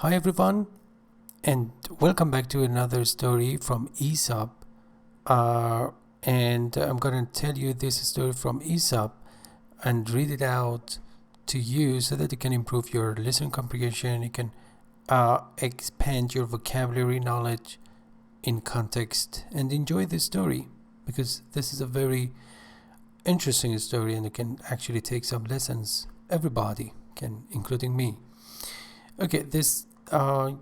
Hi everyone, and welcome back to another story from Aesop. And I'm going to tell you this story from Aesop and read it out to you so that you can improve your listening comprehension. You can expand your vocabulary knowledge in context and enjoy this story because this is a very interesting story and it can actually take some lessons. Everybody can, including me. Okay, this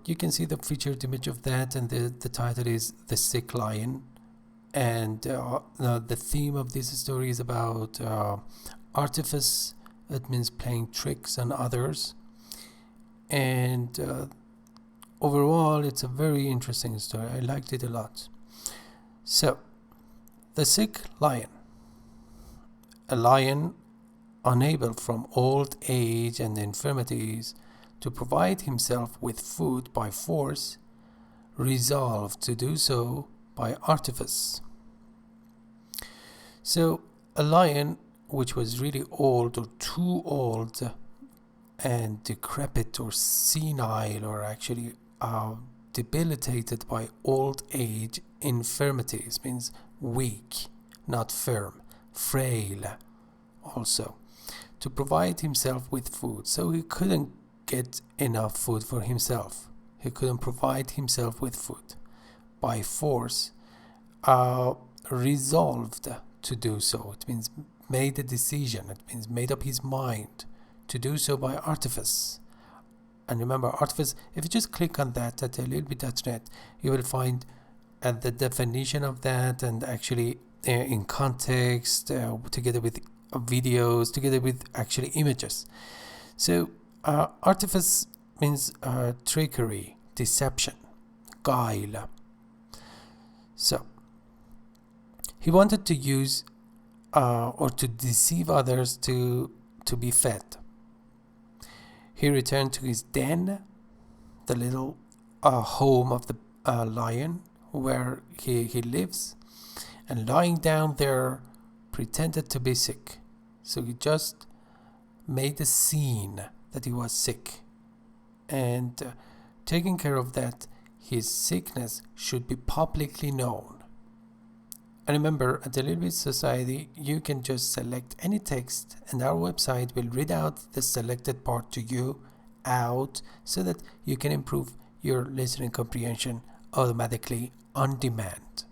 you can see the featured image of that, and the title is The Sick Lion. And the theme of this story is about artifice. It means playing tricks on others. And overall, it's a very interesting story. I liked it a lot. So, The Sick Lion. A lion unable from old age and infirmities to provide himself with food by force, resolved to do so by artifice. So, a lion which was really old or too old and decrepit or senile or actually debilitated by old age infirmities means weak, not firm, frail also, to provide himself with food. So he couldn't get enough food for himself. He couldn't provide himself with food. By force, resolved to do so. It means made a decision. It means made up his mind to do so by artifice. And remember, artifice, if you just click on that at littlebit.net, you will find the definition of that and actually in context, together with videos, together with actually images. So, artifice means trickery, deception, guile. So, he wanted to use or to deceive others to be fed. He returned to his den, the little home of the lion where he lives, and lying down there pretended to be sick. So he just made a scene that he was sick, and taking care of that, his sickness should be publicly known. And remember, at the Little Bit Society, you can just select any text, and our website will read out the selected part to you out so that you can improve your listening comprehension automatically on demand.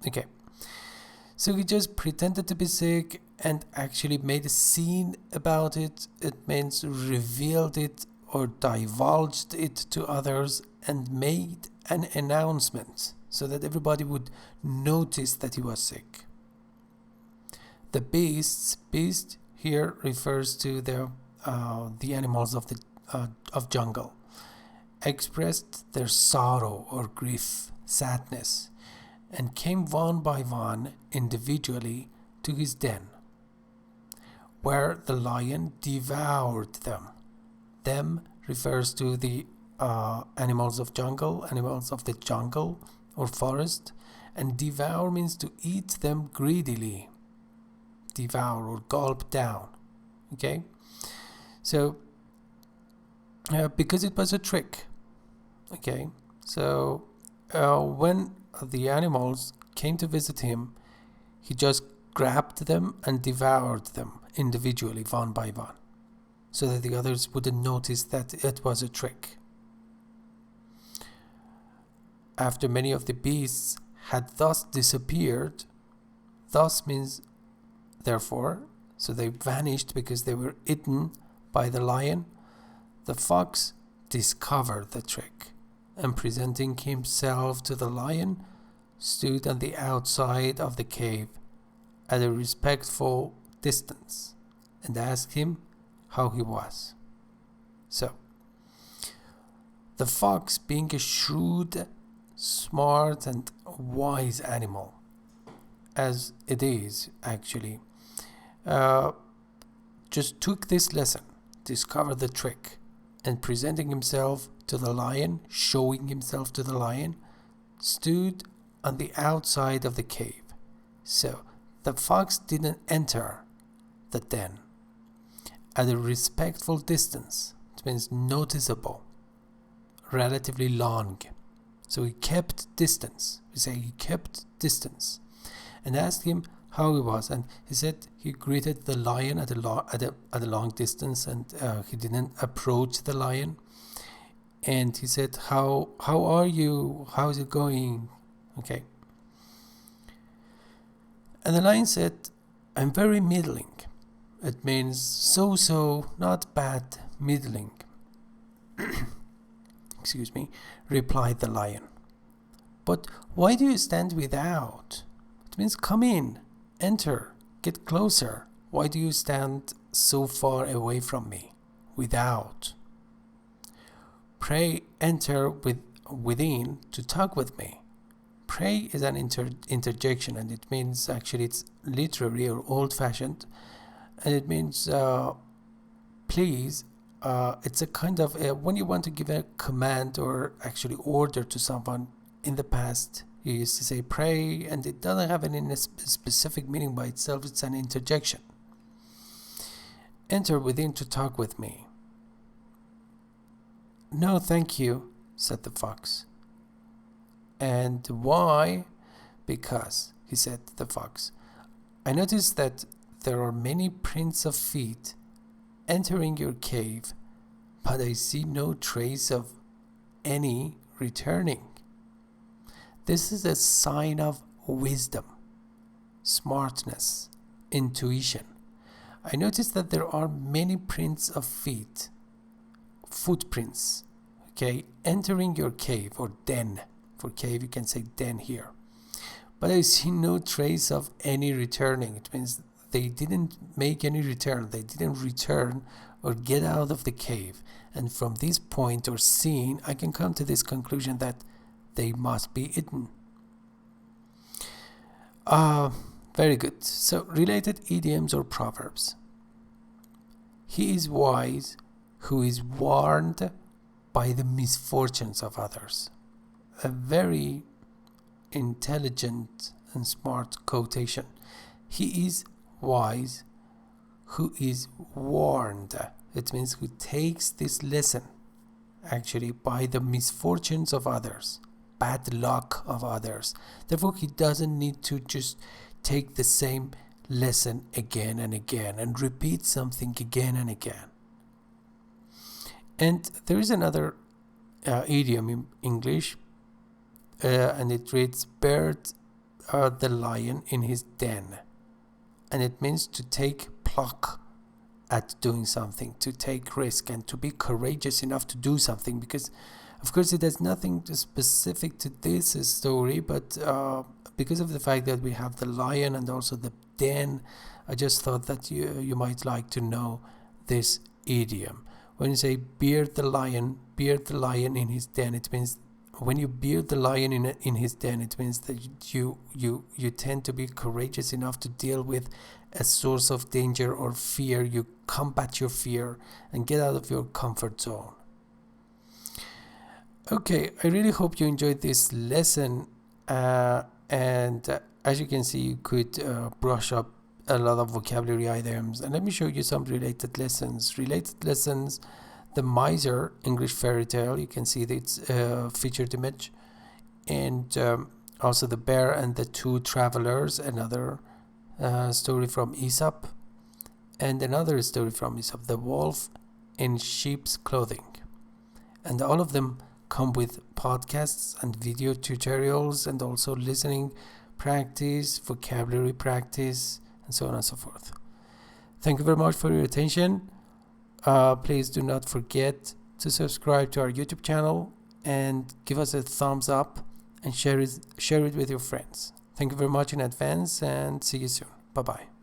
Okay. So he just pretended to be sick and actually made a scene about it. It means revealed it or divulged it to others and made an announcement so that everybody would notice that he was sick. The beast here refers to the animals of the of jungle, expressed their sorrow or grief, sadness, and came one by one individually to his den, where the lion devoured them. Them refers to the animals of the jungle or forest, and devour means to eat them greedily, devour or gulp down. Okay, so because it was a trick. Okay, so when the animals came to visit him, he just grabbed them and devoured them individually, one by one, so that the others wouldn't notice that it was a trick. After many of the beasts had thus disappeared, thus means therefore, so they vanished because they were eaten by the lion, the fox discovered the trick, and presenting himself to the lion, stood on the outside of the cave at a respectful distance and asked him how he was. So, the fox, being a shrewd, smart, and wise animal, as it is actually, just took this lesson, discovered the trick, and presenting himself to the lion, showing himself to the lion, stood on the outside of the cave. So the fox didn't enter the den. At a respectful distance, it means noticeable, relatively long. So he kept distance. We say he kept distance, and asked him how he was, and he said he greeted the lion at a long distance, and he didn't approach the lion. And he said, how are you? How is it going? Okay. And the lion said, I'm very middling. It means so, not bad, middling. Excuse me, replied the lion. But why do you stand without? It means come in, enter, get closer. Why do you stand so far away from me? Without. Pray enter within to talk with me. Pray is an interjection, and it means, actually it's literary or old-fashioned, and it means please. It's a kind of when you want to give a command or actually order to someone. In the past you used to say pray, and it doesn't have any specific meaning by itself. It's an interjection. Enter within to talk with me. No, thank you, said the fox. And why? Because, he said to the fox, I noticed that there are many prints of feet entering your cave, but I see no trace of any returning. This is a sign of wisdom, smartness, intuition. I noticed that there are many prints of feet, footprints, okay, entering your cave or den. For cave, you can say den here. But I see no trace of any returning. It means they didn't make any return. They didn't return or get out of the cave. And from this point or scene, I can come to this conclusion that they must be eaten. Very good. So, related idioms or proverbs. He is wise who is warned by the misfortunes of others. A very intelligent and smart quotation. He is wise who is warned. It means who takes this lesson actually by the misfortunes of others, bad luck of others. Therefore, he doesn't need to just take the same lesson again and again and repeat something again and again. And there is another idiom in English, and it reads, "Beard the lion in his den," and it means to take pluck at doing something, to take risk, and to be courageous enough to do something. Because, of course, it has nothing specific to this story, but because of the fact that we have the lion and also the den, I just thought that you might like to know this idiom. When you say beard the lion in his den, it means when you beard the lion in his den, it means that you tend to be courageous enough to deal with a source of danger or fear. You combat your fear and get out of your comfort zone. Okay, I really hope you enjoyed this lesson, and as you can see, you could brush up a lot of vocabulary items. And let me show you some related lessons. The Miser English fairy tale, you can see its featured image, and also the Bear and the Two Travelers, another story from Aesop, and another story from Aesop, the Wolf in Sheep's Clothing. And all of them come with podcasts and video tutorials, and also listening practice, vocabulary practice, and so on and so forth. Thank you very much for your attention. Please do not forget to subscribe to our YouTube channel and give us a thumbs up and share it with your friends. Thank you very much in advance, and see you soon. Bye-bye.